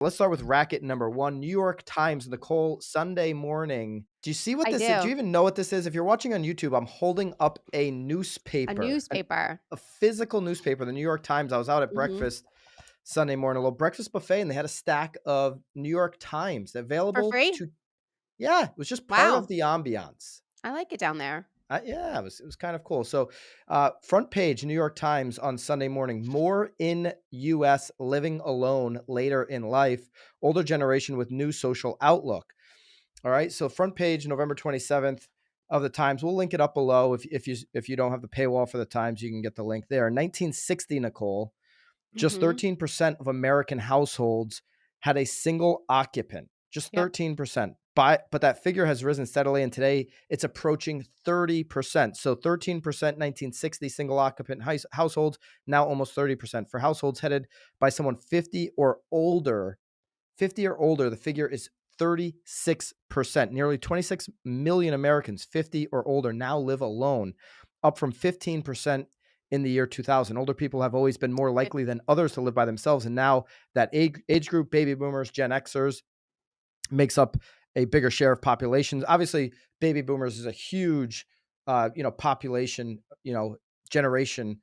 Let's start with racket number one. New York Times, Nicole, Sunday morning. Do you see what I this is? Do you do. even know what this is? If you're watching on YouTube, I'm holding up a A newspaper, newspaper. a physical newspaper, the New York Times. I was out at Mhm. breakfast Sunday morning, a little breakfast buffet, and they had a stack of New York Times For available free? to, yeah, it was just part of Wow. the ambiance. I like it down there. Yeah, it was kind of cool. So, front page, New York Times on Sunday morning. More in U.S. living alone later in life. Older generation with new social outlook. All right. So, front page, November 27th of the Times. We'll link it up below. If you don't have the paywall for the Times, you can get the link there. 1960, Nicole. Just Mhm. 13% of American households had a single occupant. Just Yep. 13%. But that figure has risen steadily, and today it's approaching 30%. So 13% 1960 single occupant households, now almost 30%. For households headed by someone 50 or older, the figure is 36%. Nearly 26 million Americans 50 or older now live alone, up from 15% in the year 2000. Older people have always been more Good. likely than others to live by themselves. And now that age group, baby boomers, Gen Xers, makes up a bigger share of populations. Obviously, baby boomers is a huge, population, generation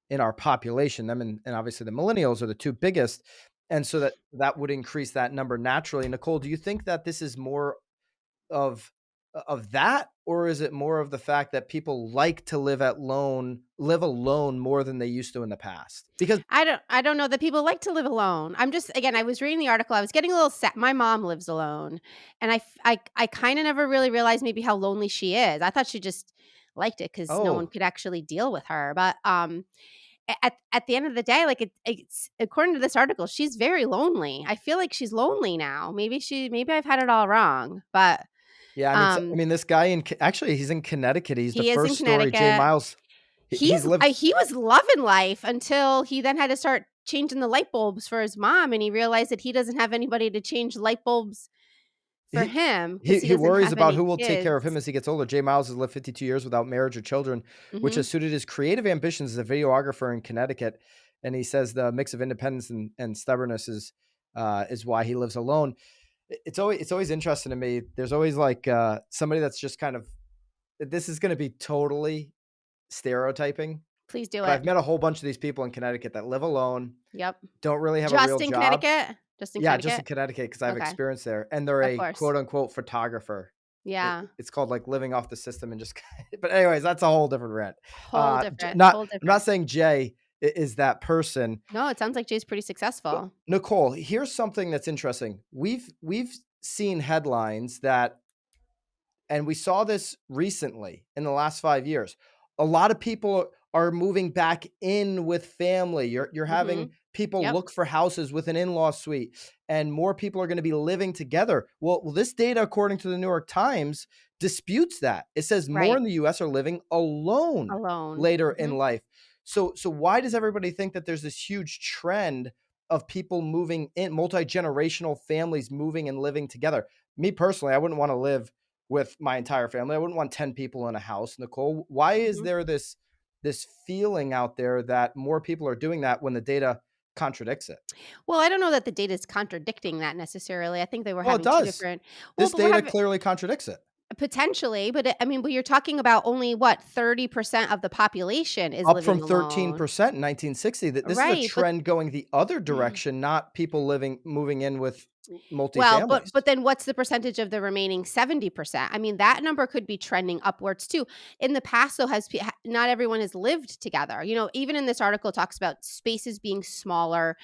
in our population. Them and obviously the millennials are the two biggest. And so that would increase that number naturally. Nicole, do you think that this is more of that, or is it more of the fact that people like to live alone more than they used to in the past? Because I don't know that people like to live alone. I'm just again, I was reading the article, I was getting a little sad. My mom lives alone, and I kinda never really realized maybe how lonely she is. I thought she just liked it because no one oh could actually deal with her, but, at the end of the day, like, it's according to this article, she's very lonely. I feel like she's lonely now. Maybe I've had it all wrong, but, yeah, um, this guy actually he's in Connecticut. He's the he is in first story. Jay Connecticut. Miles, he's lived. He was loving life until he then had to start changing the light bulbs for his mom, and he realized that he doesn't have anybody to change light bulbs for He him he because he he doesn't worries have about any who will take kids. care of him as he gets older. Jay Miles has lived 52 years without marriage or children, which Mhm. has suited his creative ambitions as a videographer in Connecticut. And he says the mix of independence and stubbornness is why he lives alone. It's always interesting to me. There's always like somebody that's just kind of, this is going to be totally stereotyping, Please do but it. I've met a whole bunch of these people in Connecticut that live alone, Yep. don't really have a real Just in job. Connecticut? Just in Yeah, just in Connecticut? Connecticut because I have Okay. experience there, and they're Of a course. quote unquote photographer. Yeah. It's called like living off the system and just but anyways, that's a whole different rant. Whole different, Not whole I'm not different. saying Jay is that person. No, it sounds like Jay's pretty But successful. Nicole, here's something that's interesting. We've seen headlines that, and we saw this recently in the last 5 years. A lot of people are moving back in with family. You're having Mhm. people Yep. look for houses with an in-law suite, and more people are going to be living together. Well, this data, according to the New York Times, disputes that. It says more Right. in the US are living alone Alone. later in Mhm. life. So why does everybody think that there's this huge trend of people moving in, multi-generational families moving and living together? Me personally, I wouldn't want to live with my entire family. I wouldn't want 10 people in a house, Nicole. Why is Mhm. there this feeling out there that more people are doing that when the data contradicts it? Well, I don't know that the data is contradicting that necessarily. I think they were Well, it having 2 does. different. Well, This but we're data having clearly contradicts it. potentially, but I mean, but you're talking about only what, 30% of the population is Up from living alone. 13% in 1960. That this is a Right, but trend going the other direction, not people moving in with well, multi-families. but then what's the percentage of the remaining 70%? I mean, that number could be trending upwards too. In the past, though, not everyone has lived together. Even in this article, it talks about spaces being smaller.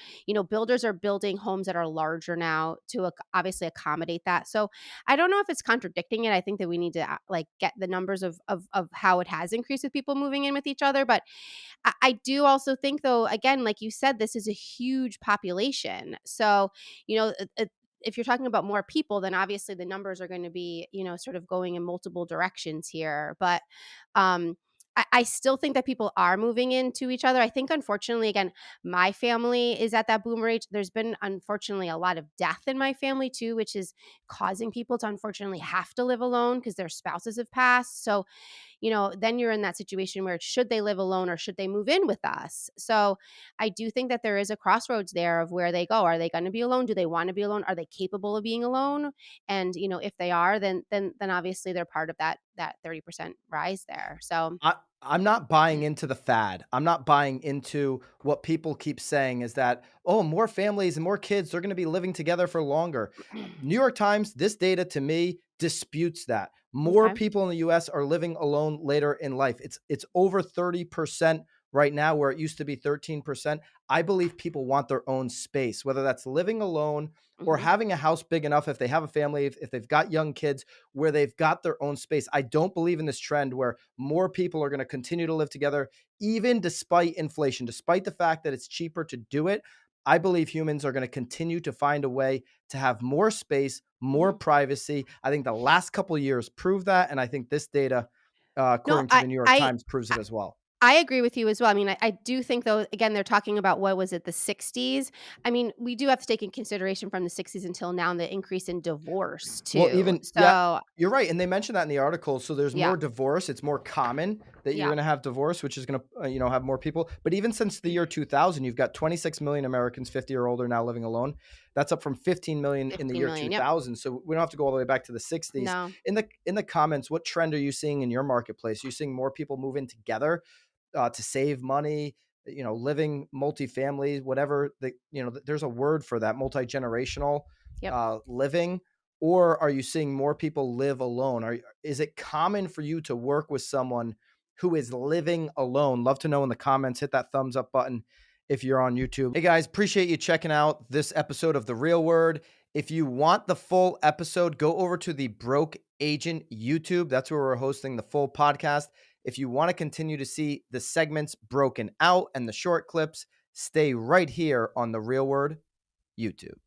Builders are building homes that are larger now to obviously accommodate that. So I don't know if it's contradicting it. I think that we need to like get the numbers of how it has increased with people moving in with each other. But I do also think, though, again, like you said, this is a huge population. So, you know, if you're talking about more people, then obviously the numbers are going to be, sort of going in multiple directions here. But, um, I still think that people are moving into each other. I think, unfortunately, again, my family is at that boomer age. There's been, unfortunately, a lot of death in my family too, which is causing people to unfortunately have to live alone because their spouses have passed. So, then you're in that situation where should they live alone or should they move in with us? So I do think that there is a crossroads there of where they go. Are they going to be alone? Do they want to be alone? Are they capable of being alone? And if they are, then obviously they're part of that 30% rise there. So I'm not buying into the fad. I'm not buying into what people keep saying is that, oh, more families and more kids, they're going to be living together for longer. New York Times, this data to me disputes that. More okay. people in the US are living alone later in life. It's over 30% right now where it used to be 13%. I believe people want their own space, whether that's living alone or Hmm. having a house big enough if they have a family, if they've got young kids where they've got their own space. I don't believe in this trend where more people are going to continue to live together, even despite inflation, despite the fact that it's cheaper to do it. I believe humans are going to continue to find a way to have more space, more Hmm. privacy. I think the last couple of years prove that. And I think this data, No, according to the New York Times, proves I it as well. I agree with you as well. I mean, I do think though, again, they're talking about what was it, the 60s? I mean, we do have to take in consideration from the 60s until now the increase in divorce Well, too. even yeah, So you're right, and they mentioned that in the article. So there's yeah, more divorce. It's more common that you're yeah, going to have divorce, which is going to have more people. But even since the year 2000, you've got 26 million Americans 50 or older now living alone. That's up from 15 million in the 15 year million. Yep. 2000. So we don't have to go all the way back to the 60s. No. In the comments, what trend are you seeing in your marketplace? Are you seeing more people move in together to save money? Living multifamily, whatever there's a word for that, multi-generational Yep. living, or are you seeing more people live alone? Is it common for you to work with someone who is living alone? Love to know in the comments. Hit that thumbs up button if you're on YouTube. Hey guys, appreciate you checking out this episode of The Real Word. If you want the full episode, go over to the Broke Agent YouTube. That's where we're hosting the full podcast. If you want to continue to see the segments broken out and the short clips, stay right here on The Real Word YouTube.